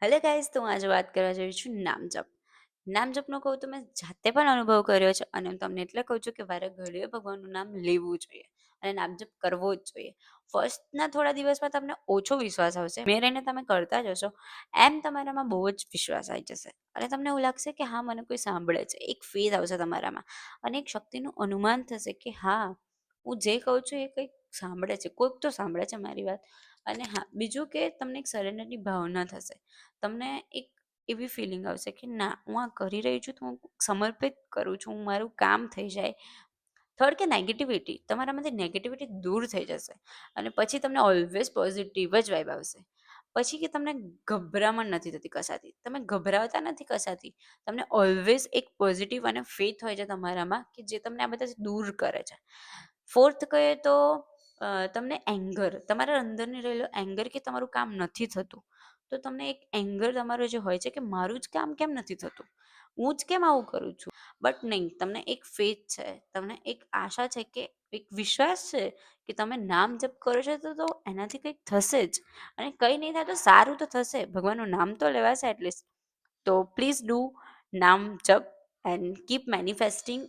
Hello guys, તો હું આજે વાત કરવા જઈ છું નામ જપ. નામ જપનો કહું તો મેં જાતે પણ અનુભવ કર્યો છે અને હું તમને એટલે કહું છું કે વારે ઘડીએ ભગવાનનું નામ લેવું જોઈએ અને નામ જપ કરવો જ જોઈએ. ફર્સ્ટના થોડા દિવસમાં તમને ઓછો વિશ્વાસ આવશે, મેં રહીને તમે કરતા જશો એમ તમારામાં બહુ જ વિશ્વાસ આવી જશે અને તમને એવું લાગશે કે હા, મને કોઈ સાંભળે છે. એક ફેઝ આવશે તમારામાં અને એક શક્તિનું અનુમાન થશે કે હા, હું જે કહું છું એ કંઈક સાંભળે છે, કોઈક તો સાંભળે છે મારી વાત. અને હા, બીજું કે તમને એક સરેન્ડરની ભાવના થશે. તમને એક એવી ફિલિંગ આવશે કે ના, હું આ કરી રહી છું તો હું સમર્પિત કરું છું, મારું કામ થઈ જાય. થર્ડ કે નેગેટિવિટી, તમારામાંથી નેગેટિવિટી દૂર થઈ જશે અને પછી તમને ઓલવેઝ પોઝિટિવ જ વાઇબ આવશે. પછી કે તમને ગભરામણ નથી થતી કશાથી, તમે ગભરાતા નથી કશાથી, તમને ઓલવેઝ એક પોઝિટિવ અને ફેથ હોય છે તમારામાં કે જે તમને આ બધાથી દૂર કરે છે. ફોર્થ કહીએ તો તમને એંગર, તમારા અંદરની રહેલો એંગર કે તમારું કામ નથી થતું, તો તમને એક એંગર તમારો જે હોય છે કે મારું જ કામ કેમ નથી થતું, હું જ કેમ આવું કરું છું. બટ નહીં, તમને એક ફેથ છે, તમને એક આશા છે, કે એક વિશ્વાસ છે કે તમે નામ જપ કરો છો તો એનાથી કંઈક થશે જ અને કંઈ નહીં થાય તો સારું તો થશે, ભગવાનનું નામ તો લેવાશે એટલીસ્ટ. તો પ્લીઝ ડુ નામ જપ એન્ડ કીપ મેનિફેસ્ટિંગ.